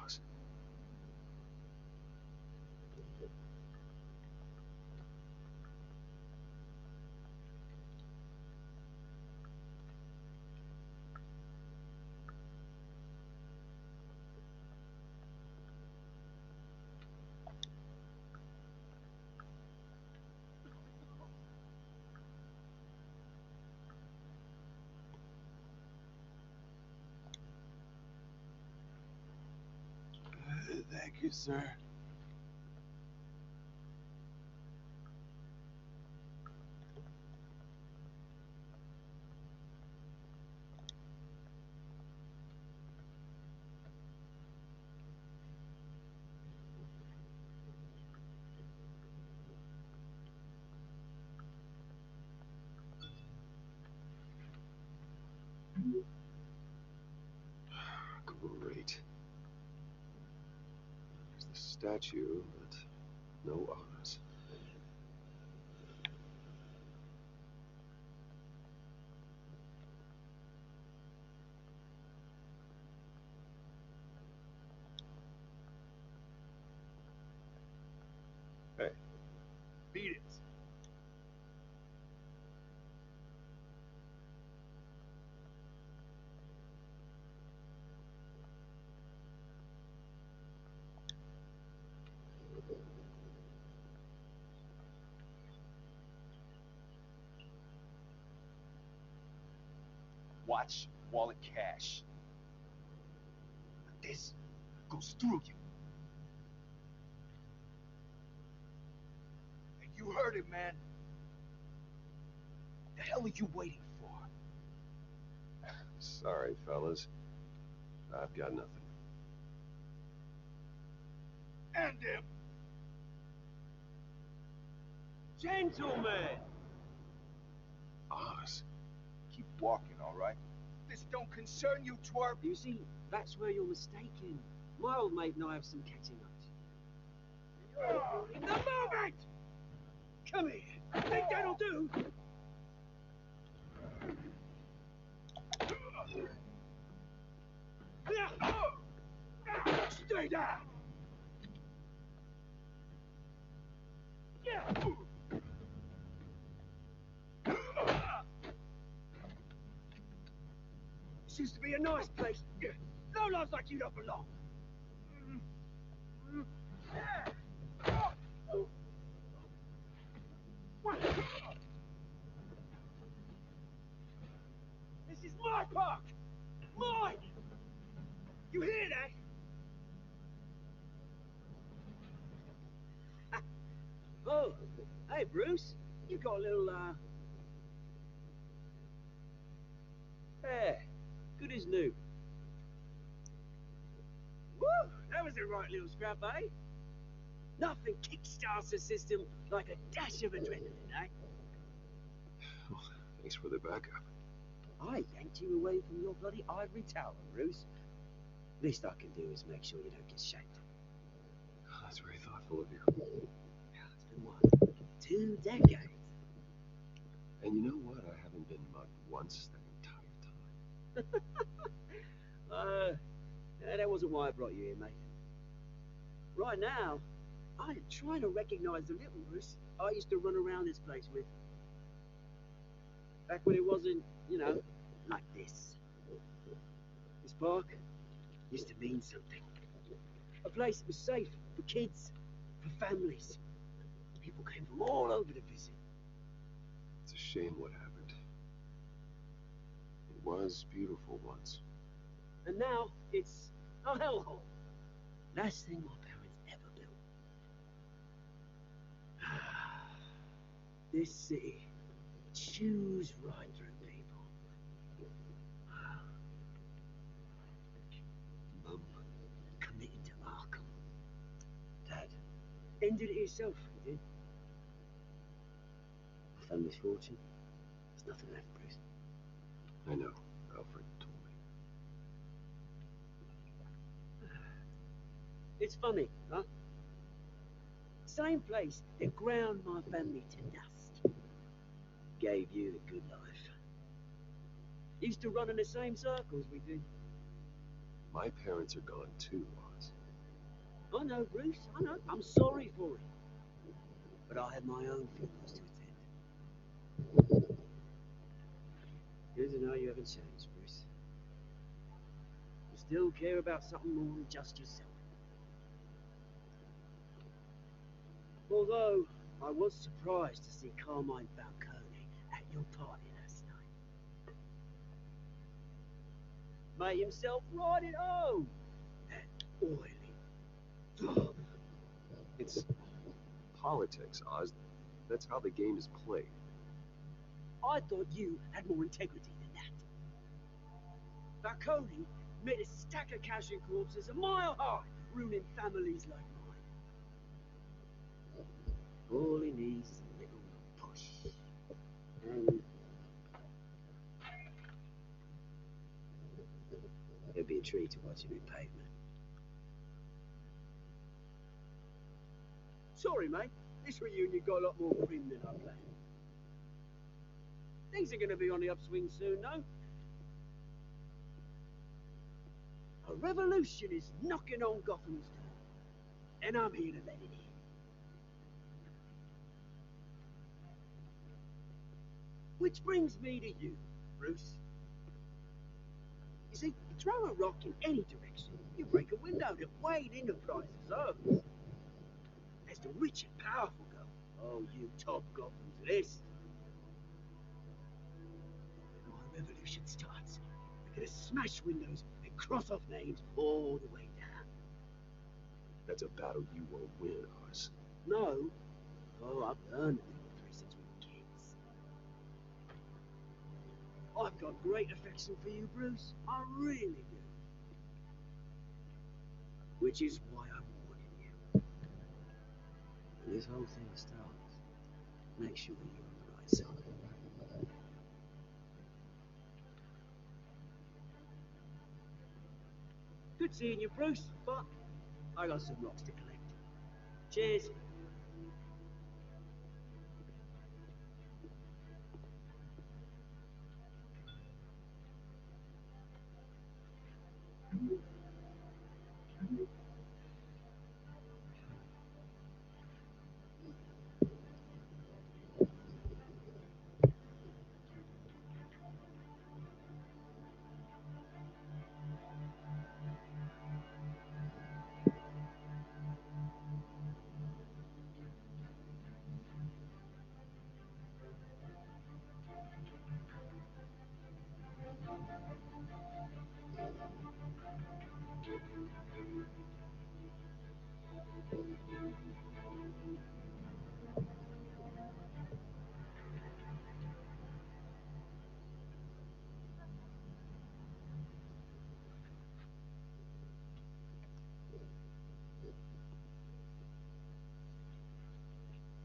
Oz. Thank you, sir. Great. There's the statue, but no Oz. Hey, Beat it. Watch wallet cash. This goes through you. And you heard it, man. The hell are you waiting for? sorry, fellas. I've got nothing. End him! Gentlemen! Oz? Keep walking, all right? This don't concern you, twerp. You see, that's where you're mistaken. My old mate and I have some catching up to. In the moment! Come here! Think that'll do? Stay down! This used to be a nice place. No lives like you don't belong. This is my park! Mine! You hear that? Oh, hey Bruce. You got a little, hair. Good as new. Woo! That was a right little scrap, eh? Nothing kickstarts the system like a dash of adrenaline, eh? Well, thanks for the backup. I yanked you away from your bloody ivory tower, Bruce. Least I can do is make sure you don't get shanked. Oh, that's very thoughtful of you. It's been what? 2 decades. And you know what? I haven't been mugged once that entire time. That wasn't why I brought you here, mate. Right now, I am trying to recognize the little Bruce I used to run around this place with. Back when it wasn't, like this. This park used to mean something. A place that was safe for kids, for families. People came from all over to visit. It's a shame what happened. It was beautiful once. And now it's a hellhole. Last thing my parents ever built. This city chews right through people. Mum committed to Arkham. Dad ended it himself, he did. My family's fortune. There's nothing left, Bruce. I know. Alfred told me. It's funny, huh? Same place that ground my family to dust. Gave you the good life. Used to run in the same circles we did. My parents are gone too, Oz. I know, Bruce, I know. I'm sorry for it. But I have my own funerals to attend. Good to know you haven't changed, Bruce. You still care about something more than just yourself. Although, I was surprised to see Carmine Falcone at your party last night. Made himself right at home. That oily. It's politics, Oz. That's how the game is played. I thought you had more integrity than that. Falcone made a stack of casual corpses a mile high, ruining families like mine. All he needs is a little push. And it'd be a treat to watch him in pavement. Sorry, mate. This reunion got a lot more grim than I planned. Things are going to be on the upswing soon, though. A revolution is knocking on Gotham's door, and I'm here to let it in. Which brings me to you, Bruce. You see, throw a rock in any direction, you break a window that Wayne Enterprises owns. As the rich and powerful go, oh, you top Gotham's list. When my revolution starts, we're gonna smash windows and cross off names all the way down. That's a battle you won't win, Oz. No. Oh, I've learned a thing or three since we were kids. I've got great affection for you, Bruce. I really do. Which is why I'm warning you. When this whole thing starts, make sure you're on the right side. Good seeing you, Bruce, but I got some rocks to collect. Cheers.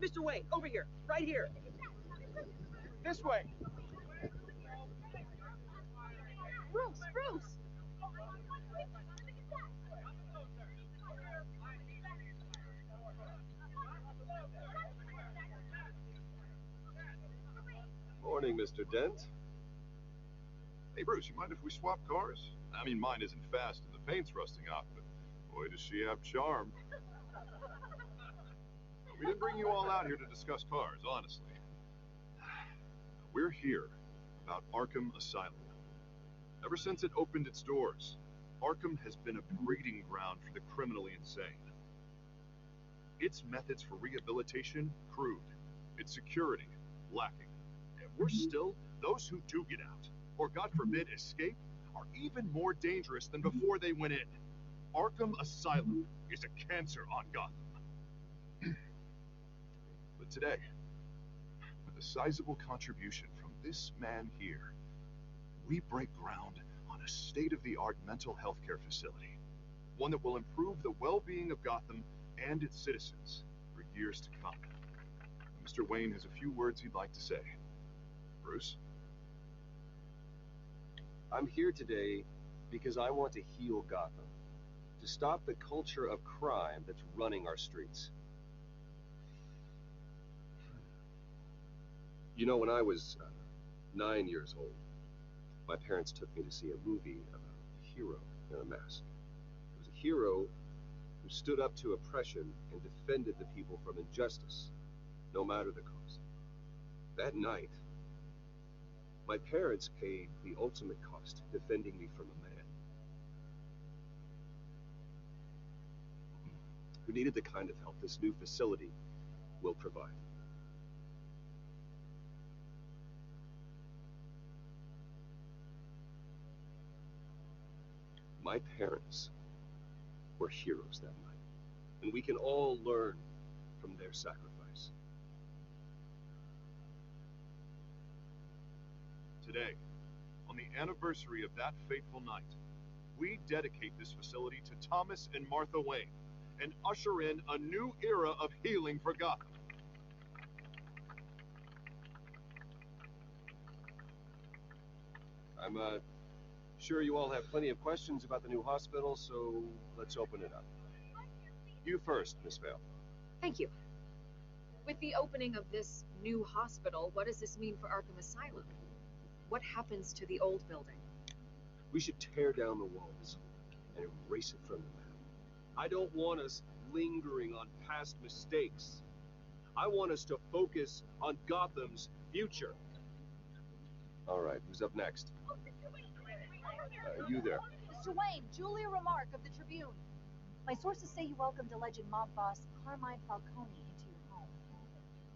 Mr. Wayne, over here, right here. This way. Bruce, Bruce! Morning, Mr. Dent. Hey, Bruce, you mind if we swap cars? I mean, mine isn't fast and the paint's rusting off, but boy, does she have charm. We didn't bring you all out here to discuss cars, honestly. We're here about Arkham Asylum. Ever since it opened its doors, Arkham has been a breeding ground for the criminally insane. Its methods for rehabilitation, crude. Its security, lacking. And worse still, those who do get out, or God forbid escape, are even more dangerous than before they went in. Arkham Asylum is a cancer on Gotham. But today, with a sizable contribution from this man here, we break ground on a state-of-the-art mental health care facility. One that will improve the well-being of Gotham and its citizens for years to come. Mr. Wayne has a few words he'd like to say. Bruce? I'm here today because I want to heal Gotham, to stop the culture of crime that's running our streets. You know, when I was 9 years old, my parents took me to see a movie about a hero in a mask. It was a hero who stood up to oppression and defended the people from injustice, no matter the cost. That night, my parents paid the ultimate cost, defending me from a man who needed the kind of help this new facility will provide. My parents were heroes that night, and we can all learn from their sacrifice. Today, on the anniversary of that fateful night, we dedicate this facility to Thomas and Martha Wayne and usher in a new era of healing for Gotham. I'm sure you all have plenty of questions about the new hospital, so let's open it up. You first, Miss Vale. Thank you. With the opening of this new hospital, what does this mean for Arkham Asylum? What happens to the old building? We should tear down the walls and erase it from the map. I don't want us lingering on past mistakes. I want us to focus on Gotham's future. All right, who's up next? You there. Mr. Wayne, Julia Remark of the Tribune. My sources say you welcomed alleged mob boss Carmine Falcone into your home.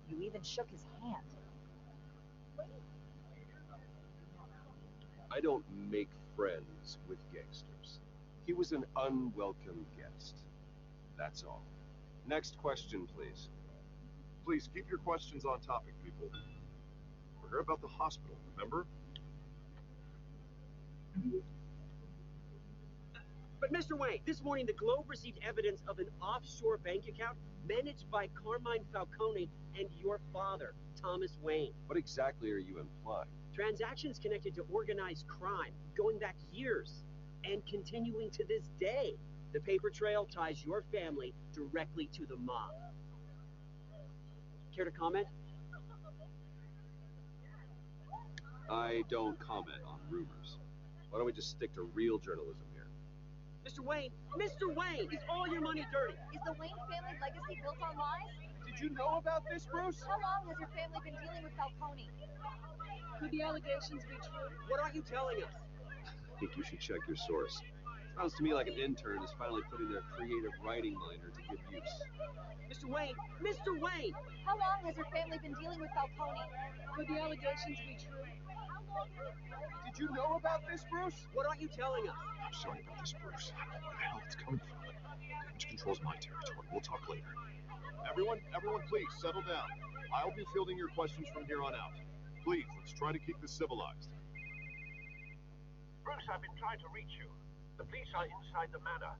You even shook his hand. I don't make friends with gangsters. He was an unwelcome guest. That's all. Next question, please. Please keep your questions on topic, people. We're here about the hospital, remember? But Mr. Wayne, this morning the Globe received evidence of an offshore bank account managed by Carmine Falcone and your father, Thomas Wayne. What exactly are you implying? Transactions connected to organized crime, going back years, and continuing to this day. The paper trail ties your family directly to the mob. Care to comment? I don't comment on rumors. Why don't we just stick to real journalism here? Mr. Wayne, is all your money dirty? Is the Wayne family legacy built on lies? Did you know about this, Bruce? How long has your family been dealing with Falcone? Could the allegations be true? What aren't you telling us? I think you should check your source. Sounds to me like an intern is finally putting their creative writing liner to good use. Mr. Wayne! How long has your family been dealing with Falcone? Could the allegations be true? Did you know about this, Bruce? What aren't you telling us? I'm sorry about this, Bruce. Where the hell it's coming from? Damage control's my territory. We'll talk later. Everyone, please, settle down. I'll be fielding your questions from here on out. Please, let's try to keep this civilized. Bruce, I've been trying to reach you. The police are inside the manor.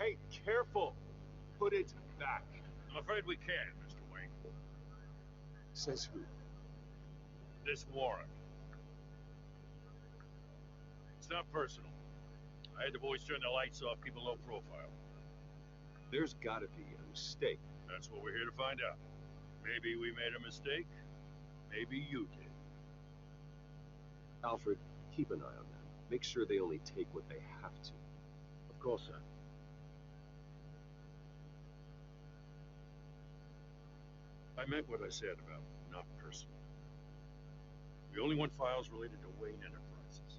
Hey, careful! Put it back. I'm afraid we can't, Mr. Wayne. Says who? This warrant. It's not personal. I had the boys turn the lights off, keep a low profile. There's gotta be a mistake. That's what we're here to find out. Maybe we made a mistake. Maybe you did. Alfred, keep an eye on them. Make sure they only take what they have to. Of course, sir. I meant what I said about not personal. We only want files related to Wayne Enterprises.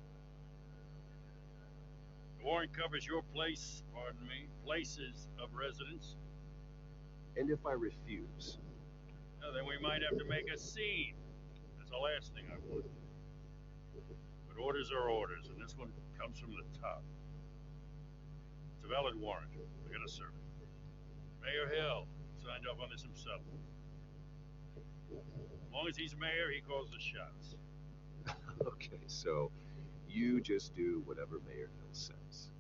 The warrant covers your places of residence. And if I refuse? Now, then we might have to make a scene. That's the last thing I want. But orders are orders, and this one comes from the top. It's a valid warrant. I gotta serve it. Mayor Hill signed off on this himself. As long as he's mayor, he calls the shots. Okay, so you just do whatever Mayor Hill says.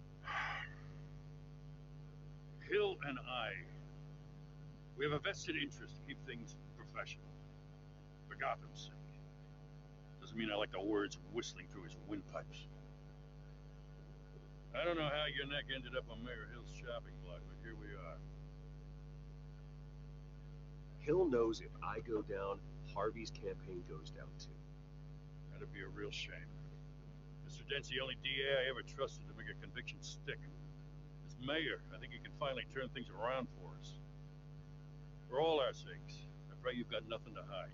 Hill and we have a vested interest to keep things professional. For Gotham's sake. Doesn't mean I like the words whistling through his windpipes. I don't know how your neck ended up on Mayor Hill's shopping block, but here we are. Hill knows if I go down, Harvey's campaign goes down too. That'd be a real shame. Mr. Dent's the only DA I ever trusted to make a conviction stick. As mayor, I think he can finally turn things around for us. For all our sakes, I pray you've got nothing to hide.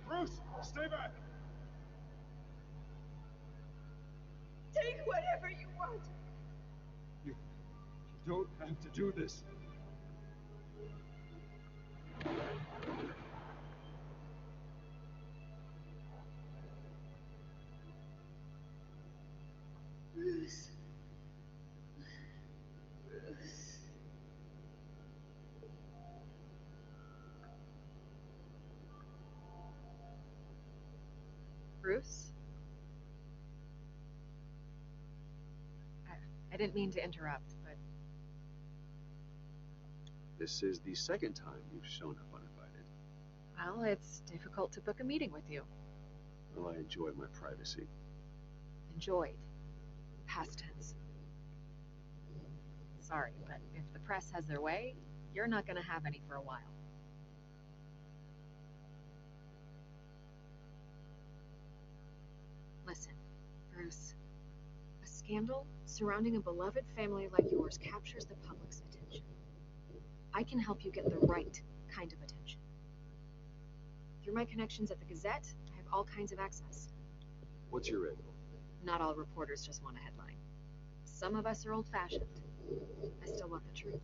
Bruce, stay back! Take whatever you want. You don't have to do this. Bruce. Bruce? I didn't mean to interrupt, but This is the second time you've shown up uninvited. well, it's difficult to book a meeting with you. Well, I enjoy my privacy. Enjoyed. Past tense. Sorry, but if the press has their way, you're not gonna have any for a while. Listen, Bruce. A scandal surrounding a beloved family like yours captures the public's attention. I can help you get the right kind of attention. Through my connections at the Gazette, I have all kinds of access. What's your angle? Not all reporters just want a headline. Some of us are old-fashioned. I still want the truth.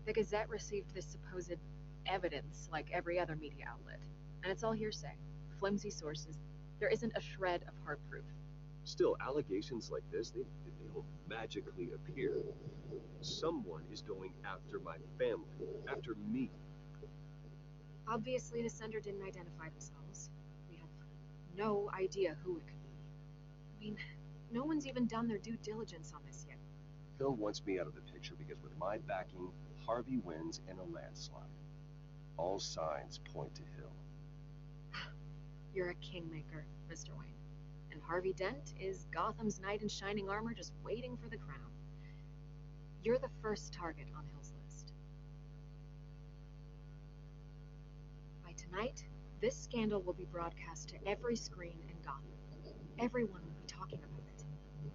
The Gazette received this supposed evidence like every other media outlet, and it's all hearsay, flimsy sources. There isn't a shred of hard proof. Still, allegations like this, they don't magically appear. Someone is going after my family, after me. Obviously, the sender didn't identify themselves. We have no idea who it could be. I mean, no one's even done their due diligence on this yet. Hill wants me out of the picture because with my backing, Harvey wins in a landslide. All signs point to Hill. You're a kingmaker, Mr. Wayne. And Harvey Dent is Gotham's knight in shining armor just waiting for the crown. You're the first target on Hill's list. By tonight, this scandal will be broadcast to every screen in Gotham. Everyone will be talking about it.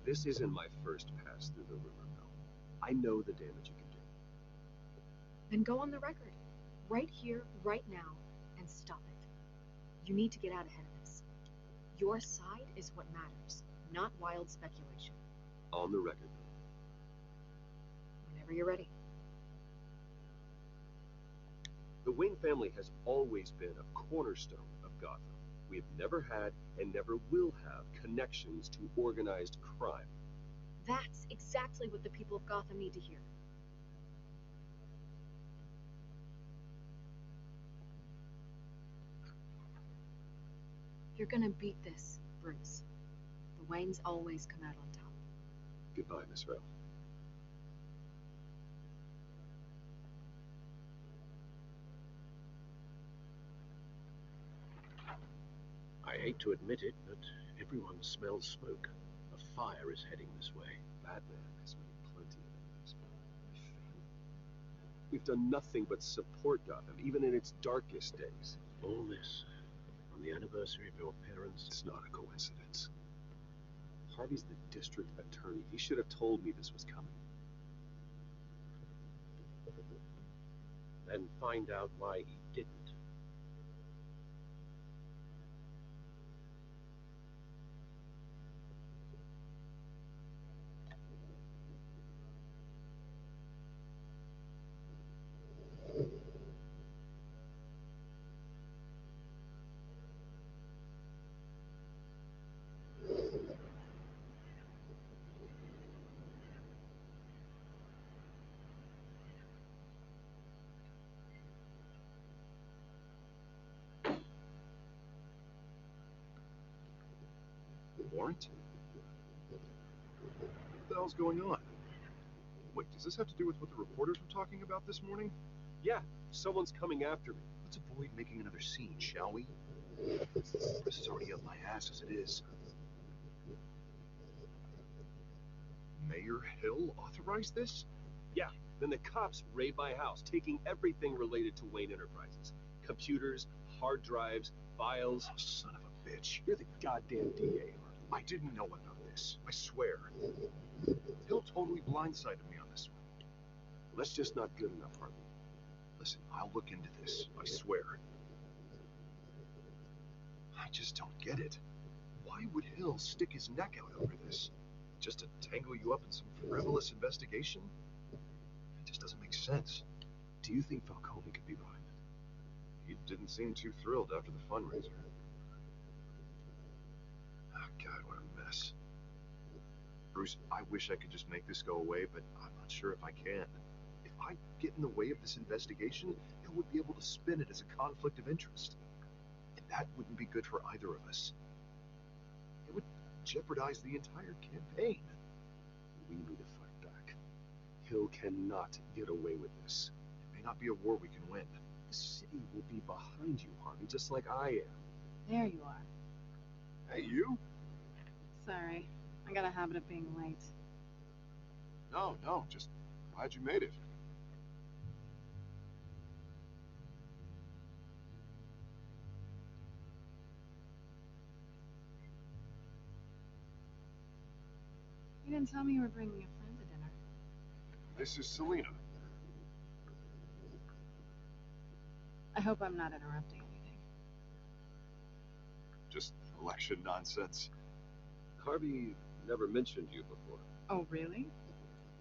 This isn't my first pass through the rumor mill. I know the damage you can do. Then go on the record, right here, right now, and stop it. You need to get out ahead of this. Your side is what matters, not wild speculation. On the record. Whenever you're ready. The Wayne family has always been a cornerstone of Gotham. We have never had and never will have connections to organized crime. That's exactly what the people of Gotham need to hear. You're gonna beat this, Bruce. The Waynes always come out on top. Goodbye, Miss Vale. I hate to admit it, but everyone smells smoke. A fire is heading this way. Batman has made plenty of enemies, but my family. We've done nothing but support Gotham, even in its darkest days. All this on the anniversary of your parents. It's not a coincidence. Harvey's the district attorney. He should have told me this was coming. Then find out why he didn't. Warrant? What the hell's going on? Wait, does this have to do with what the reporters were talking about this morning? Yeah, someone's coming after me. Let's avoid making another scene, shall we? This is already up my ass as it is. Mayor Hill authorized this? Yeah, then the cops raid my house, taking everything related to Wayne Enterprises. Computers, hard drives, files. Oh, son of a bitch. You're the goddamn DA. I didn't know about this. I swear. Hill totally blindsided me on this one. That's just not good enough, Harvey. Listen, I'll look into this. I swear. I just don't get it. Why would Hill stick his neck out over this? Just to tangle you up in some frivolous investigation? It just doesn't make sense. Do you think Falcone could be behind it? He didn't seem too thrilled after the fundraiser. Oh, God, what a mess. Bruce, I wish I could just make this go away, but I'm not sure if I can. If I get in the way of this investigation, Hill would be able to spin it as a conflict of interest. And that wouldn't be good for either of us. It would jeopardize the entire campaign. We need to fight back. Hill cannot get away with this. It may not be a war we can win. The city will be behind you, Harvey, just like I am. There you are. Hey, you? Sorry, I got a habit of being late. No, just glad you made it. You didn't tell me you were bringing a friend to dinner. This is Selena. I hope I'm not interrupting anything. Just election nonsense. Harvey never mentioned you before. Oh, really?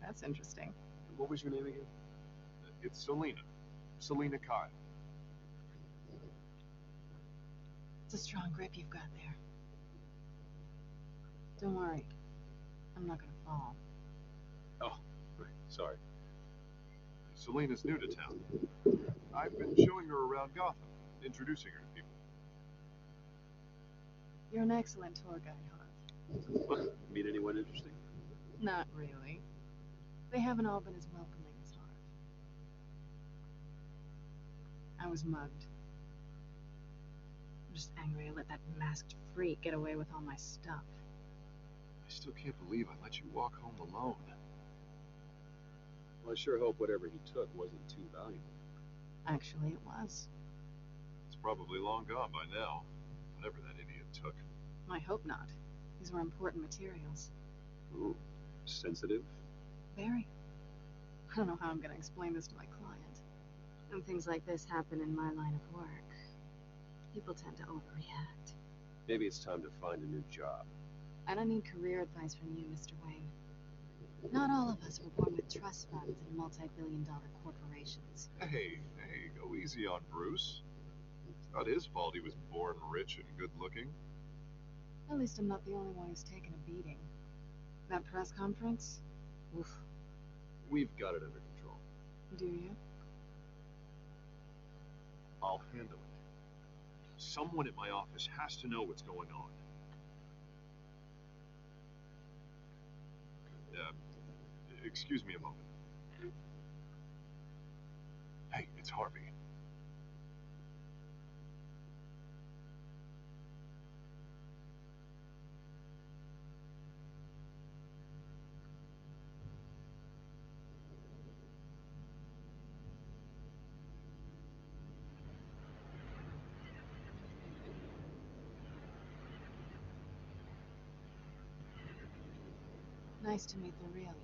That's interesting. What was your name again? It's Selena. Selena Kyle. It's a strong grip you've got there. Don't worry. I'm not gonna fall. Oh, right. Sorry. Selena's new to town. I've been showing her around Gotham, introducing her to people. You're an excellent tour guide, Harv. What? Meet anyone interesting? Not really. They haven't all been as welcoming as Harv. I was mugged. I'm just angry I let that masked freak get away with all my stuff. I still can't believe I let you walk home alone. Well, I sure hope whatever he took wasn't too valuable. Actually, it was. It's probably long gone by now. Whatever that idiot took. I hope not. These were important materials. Ooh, sensitive? Very. I don't know how I'm gonna explain this to my client. When things like this happen in my line of work, people tend to overreact. Maybe it's time to find a new job. I don't need career advice from you, Mr. Wayne. Not all of us were born with trust funds and multi-billion-dollar corporations. Hey, go easy on Bruce. It's not his fault he was born rich and good-looking. At least I'm not the only one who's taken a beating. That press conference? Oof. We've got it under control. Do you? I'll handle it. Someone at my office has to know what's going on. Excuse me a moment. Hey, it's Harvey. Nice to meet the real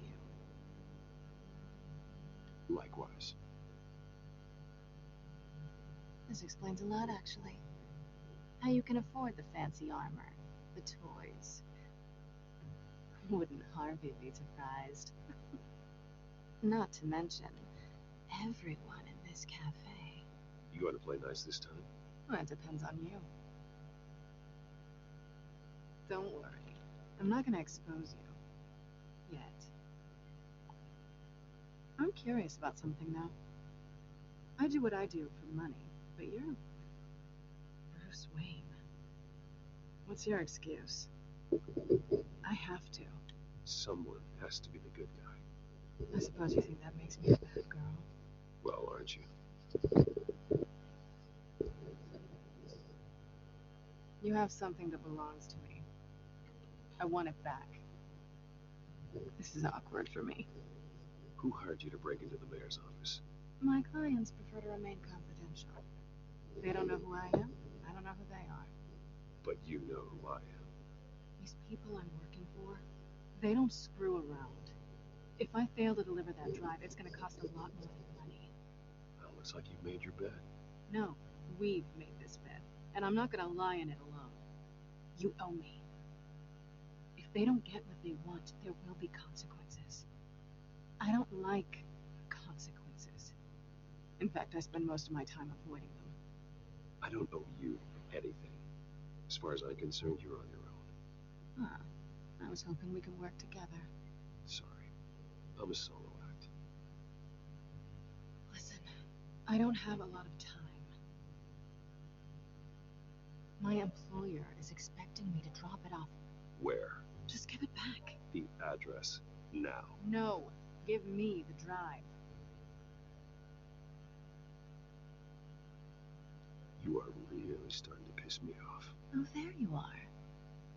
you. Likewise. This explains a lot, actually. How you can afford the fancy armor, the toys. Wouldn't Harvey be surprised? Not to mention, everyone in this cafe. You going to play nice this time? Well, it depends on you. Don't worry. I'm not gonna expose you. Yet. I'm curious about something now. I do what I do for money, but you're Bruce Wayne. What's your excuse? I have to. Someone has to be the good guy. I suppose you think that makes me a bad girl. Well, aren't you? You have something that belongs to me. I want it back. This is awkward for me. Who hired you to break into the mayor's office? My clients prefer to remain confidential. They don't know who I am. I don't know who they are. But you know who I am. These people I'm working for, they don't screw around. If I fail to deliver that drive, it's going to cost a lot more than money. Well, looks like you've made your bed. No, we've made this bet, and I'm not going to lie in it alone. You owe me. If they don't get what they want, there will be consequences. I don't like consequences. In fact, I spend most of my time avoiding them. I don't owe you anything. As far as I'm concerned, you're on your own. Huh. I was hoping we could work together. Sorry. I'm a solo act. Listen, I don't have a lot of time. My employer is expecting me to drop it off. Where? Just give it back. The address. Now. No, give me the drive. You are really starting to piss me off. Oh, there you are.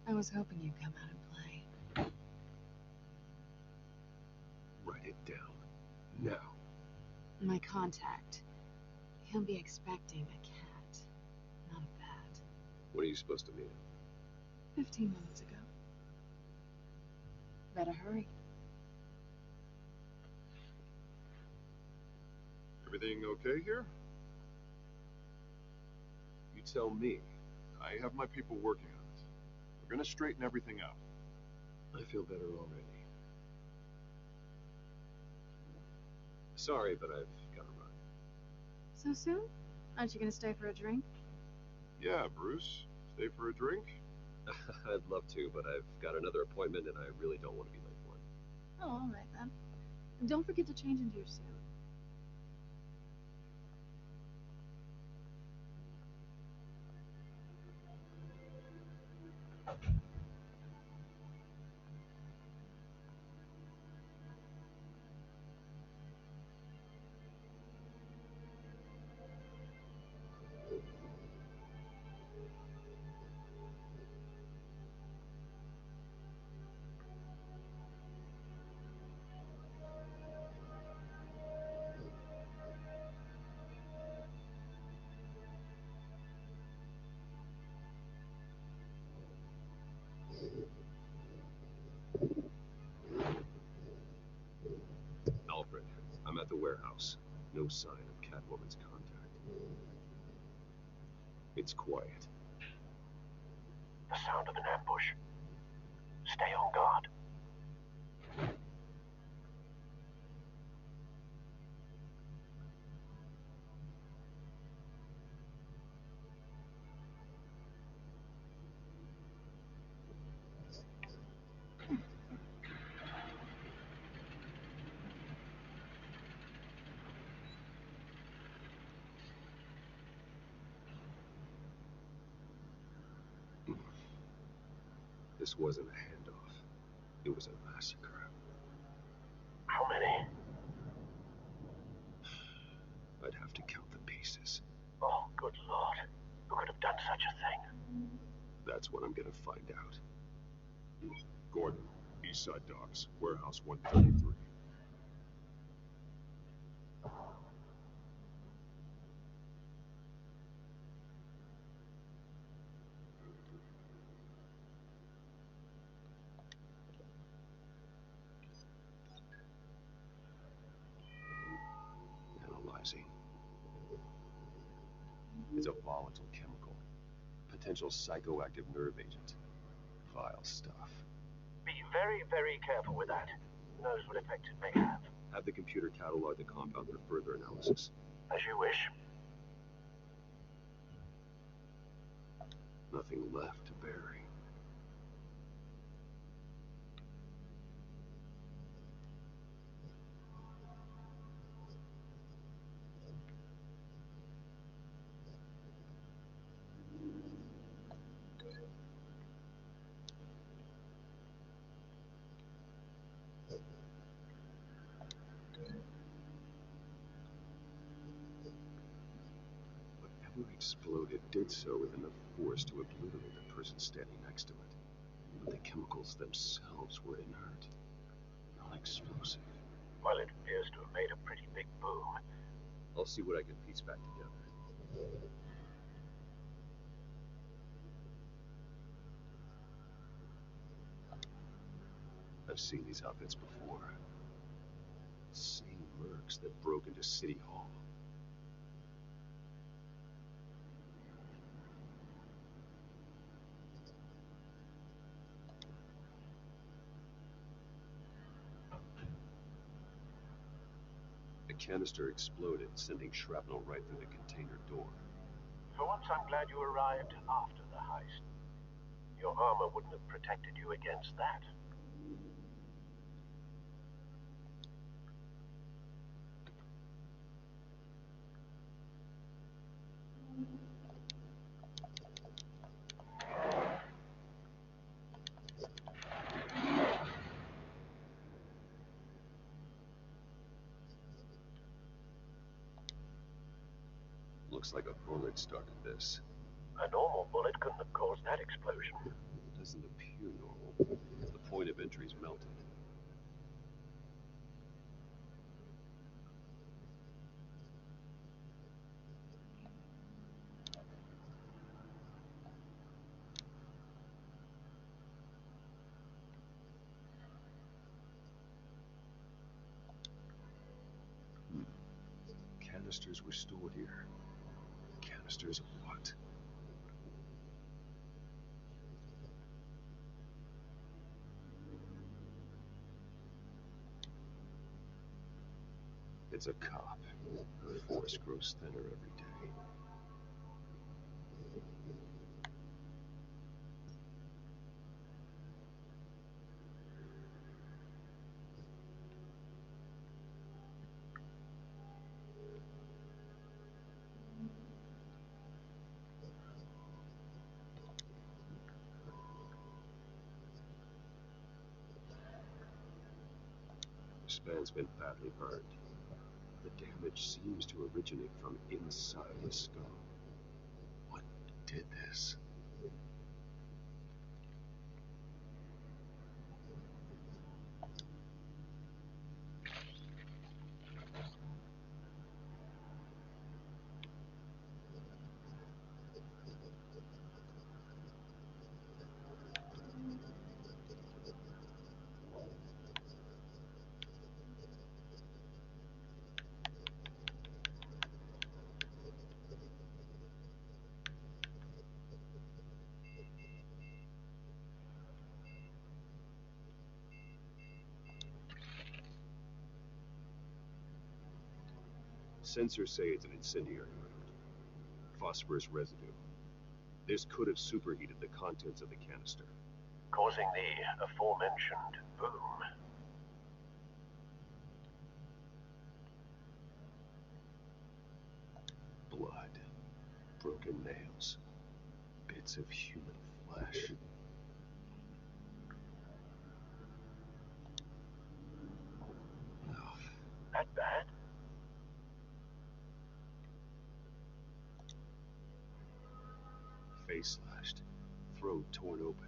I was hoping you'd come out and play. Write it down. Now. My contact. He'll be expecting a cat, not a bat. When are you supposed to meet him? 15 minutes ago. Better hurry. Everything okay here? You tell me. I have my people working on it. We're gonna straighten everything out. I feel better already. Sorry, but I've got to run. So soon? Aren't you gonna stay for a drink? Yeah, Bruce. Stay for a drink? I'd love to, but I've got another appointment and I really don't want to be late for it. Oh, all right then. And don't forget to change into your suit. Alfred, I'm at the warehouse. No sign of Catwoman's contact. It's quiet. The sound of an ambush. Stay on guard. This wasn't a handoff. It was a massacre. How many? I'd have to count the pieces. Oh, good lord. Who could have done such a thing? That's what I'm gonna find out. Gordon, Eastside Docks, Warehouse 133. compromising. It's a volatile chemical, potential psychoactive nerve agent. Vile stuff. Be very, very careful with that. Who knows what effect it may have. Have the computer catalog the compound for further analysis. As you wish. Nothing left to bury. Whatever exploded did so within the force to obliterate the person standing next to it. But the chemicals themselves were inert, non-explosive. Well, it appears to have made a pretty big boom. I'll see what I can piece back together. I've seen these outfits before. Same mercs that broke into City Hall. The canister exploded, sending shrapnel right through the container door. For once, I'm glad you arrived after the heist. Your armor wouldn't have protected you against that. Looks like a bullet started this. A normal bullet couldn't have caused that explosion. Doesn't appear normal. The point of entry's melted. Canisters were stored here. Canisters of what? It's a cop. The force grows thinner every day. This man's been badly burned. The damage seems to originate from inside the skull. What did this? Sensors say it's an incendiary round. Phosphorus residue. This could have superheated the contents of the canister. Causing the aforementioned boom. Blood. Broken nails. Bits of human flesh. Oh, That bad? face slashed. Throat torn open.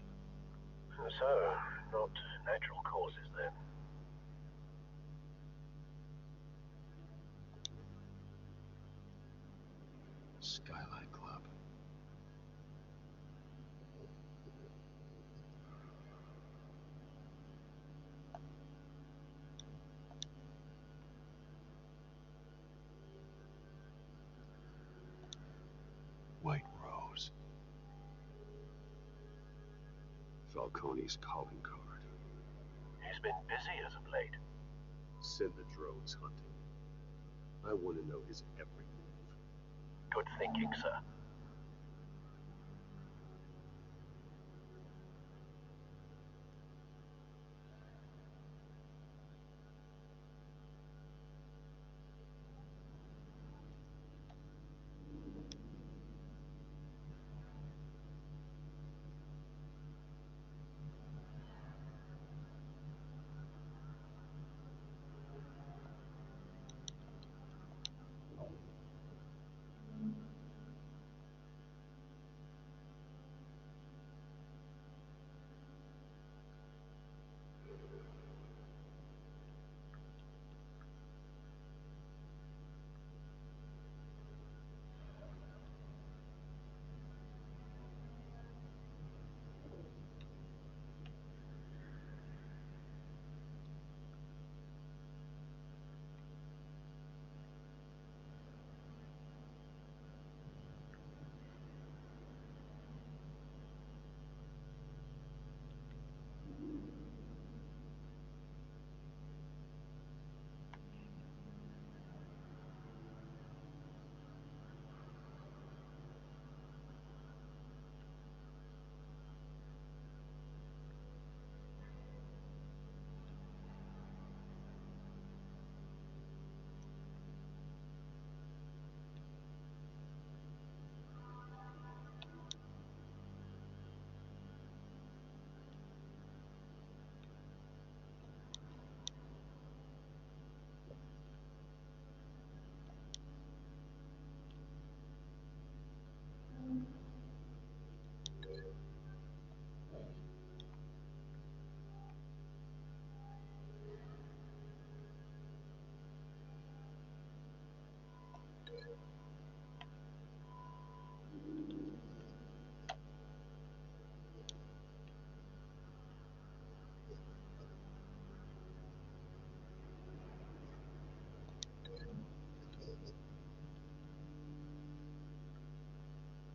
So, not natural causes then. Skylight Club. Falcone's calling card. He's been busy as of late. Send the drones hunting. I want to know his every move. Good thinking, sir.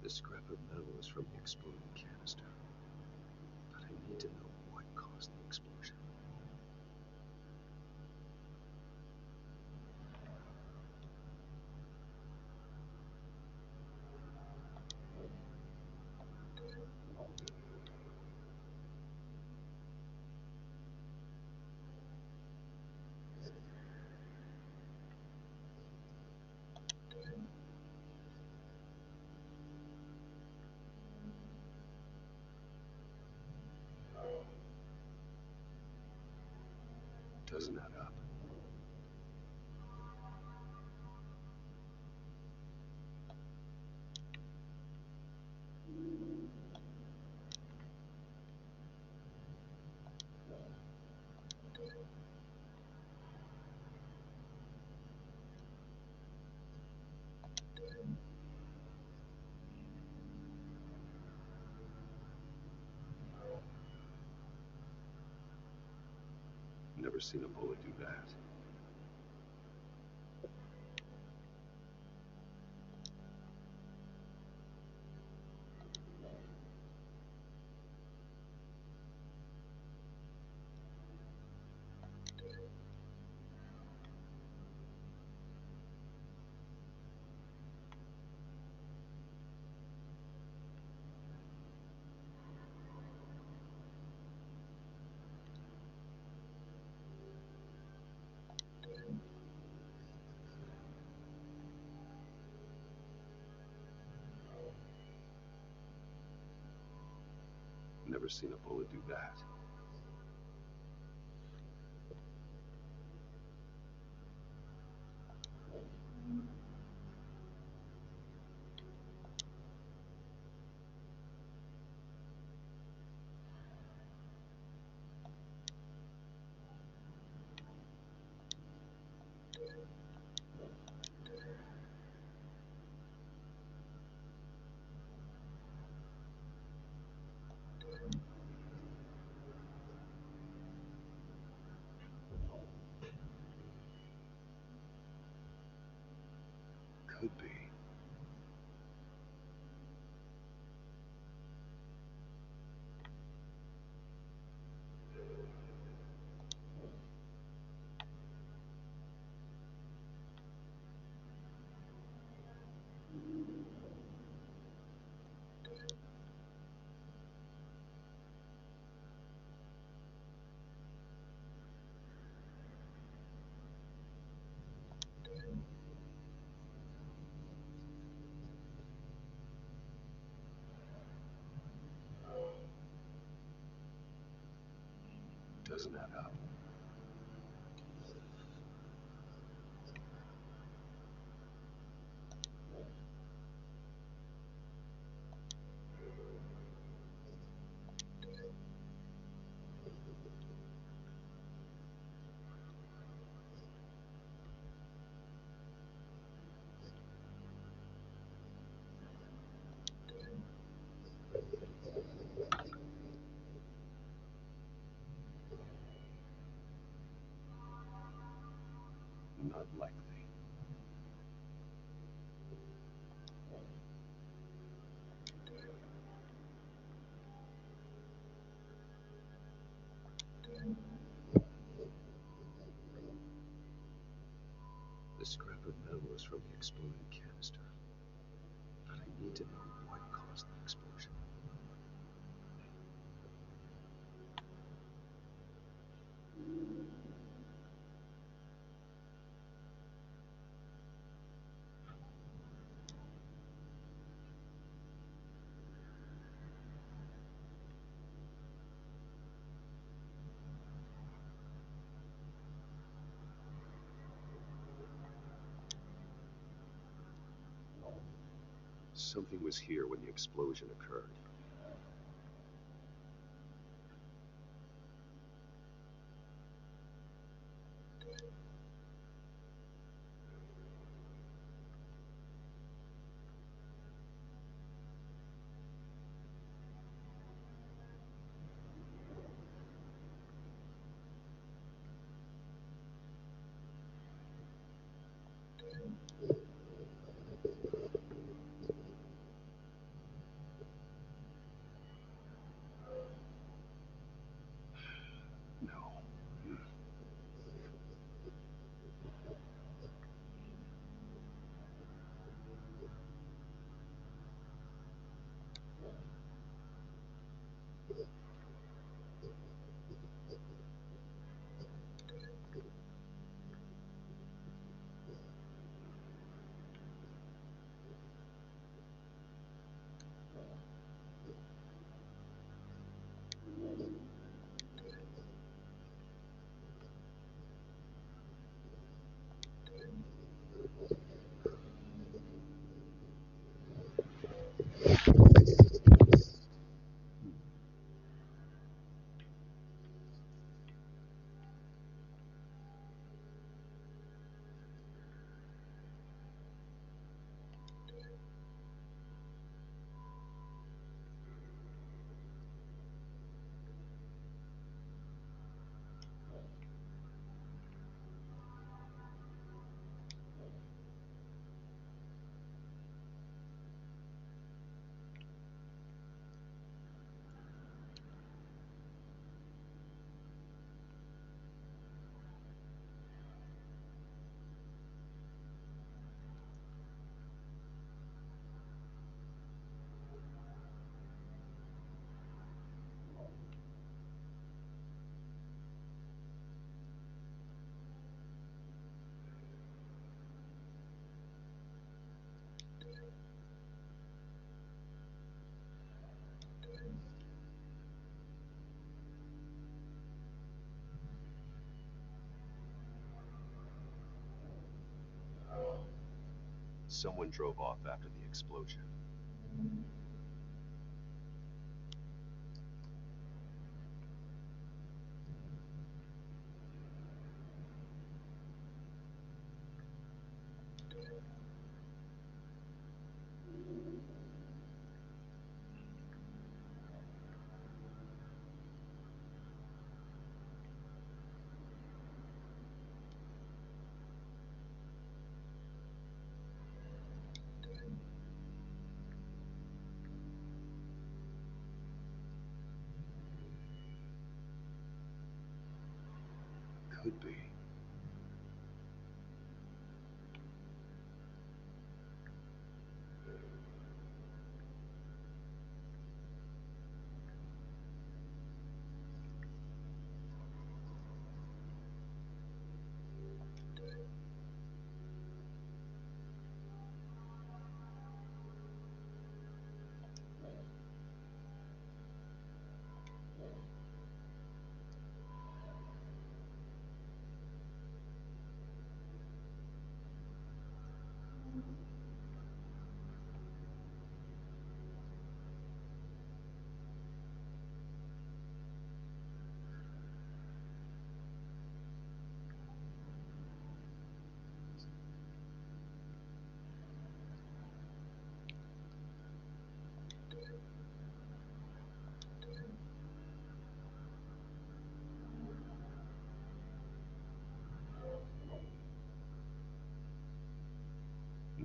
The scrap of metal is from the exploding canister. But I need to know what caused the explosion. Doesn't add up. Never seen a bullet do that. Never seen a bullet do that. Could be. doesn't add up. Not likely. The scrap of metal is from the exploded canister, but I need to know what caused the explosion. Something was here when the explosion occurred. No. Someone drove off after the explosion.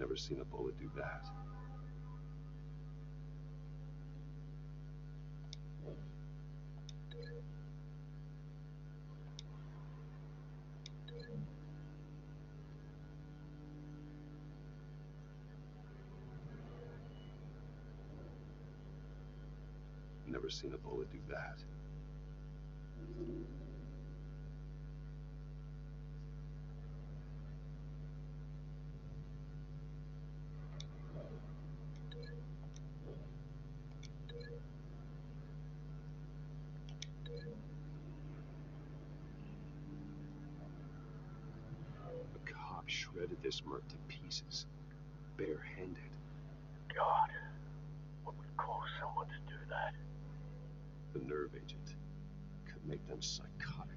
Never seen a bullet do that. Never seen a bullet do that. A cop shredded this merc to pieces, barehanded. God, what would cause someone to do that? The nerve agent could make them psychotic.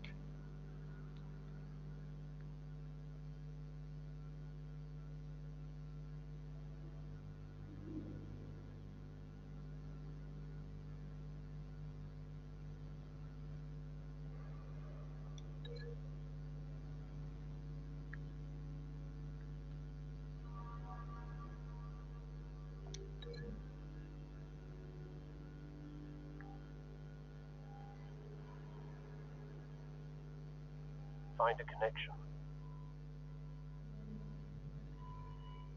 Find a connection.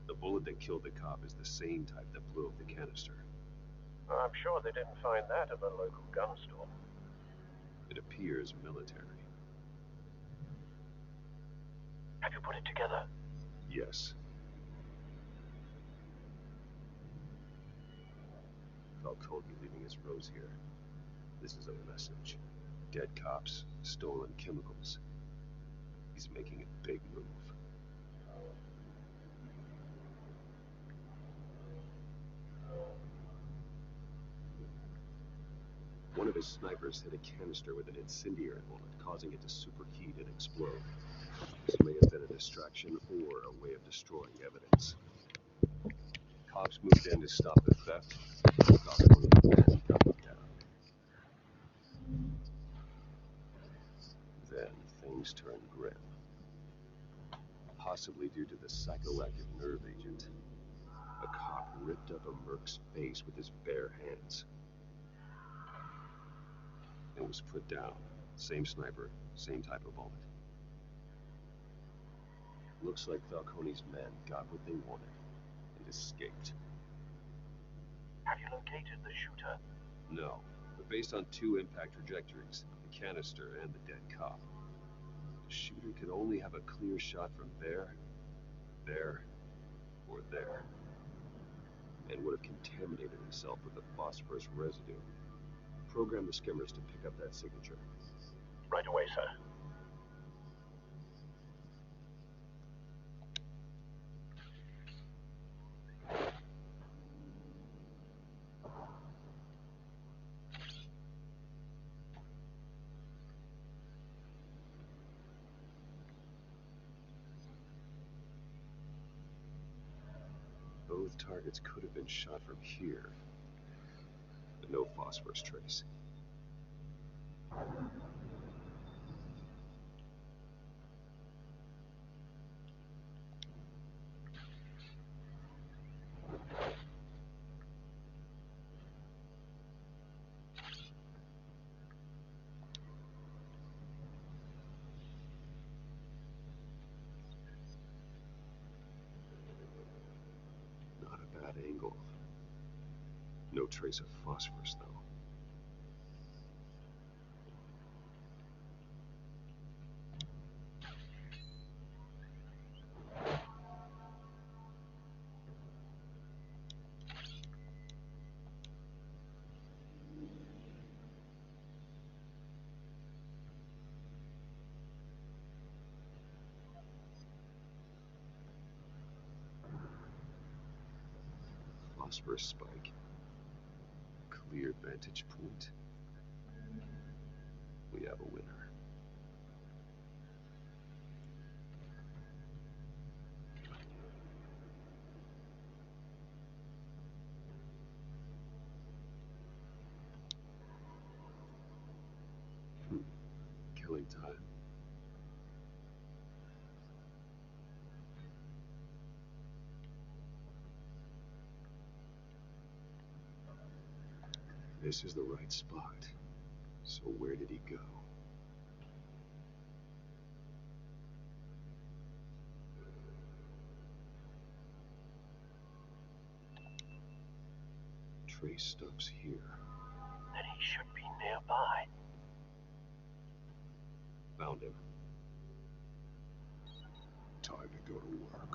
The bullet that killed the cop is the same type that blew up the canister. I'm sure they didn't find that at a local gun store. It appears military. Have you put it together? Yes. Falcone leaving his rose here. This is a message. Dead cops, stolen chemicals. He's making a big move. One of his snipers hit a canister with an incendiary bullet, causing it to superheat and explode. This may have been a distraction or a way of destroying evidence. Cops moved in to stop the theft. Falcone then doubled down. Then things turned grim. Possibly due to the psychoactive nerve agent. A cop ripped up a merc's face with his bare hands. And was put down. Same sniper, same type of bullet. Looks like Falcone's men got what they wanted and escaped. Have you located the shooter? No, but based on two impact trajectories, the canister and the dead cop, the shooter could only have a clear shot from there, or there, and would have contaminated himself with the phosphorus residue. Program the skimmers to pick up that signature. Right away, sir. Both targets could have been shot from here, but no phosphorus trace. Not a bad angle. No trace of phosphorus, though. Phosphorus spike. Clear vantage point. We have a winner. Killing time. This is the right spot. So where did he go? Trace stops here. Then he should be nearby. Found him. Time to go to work.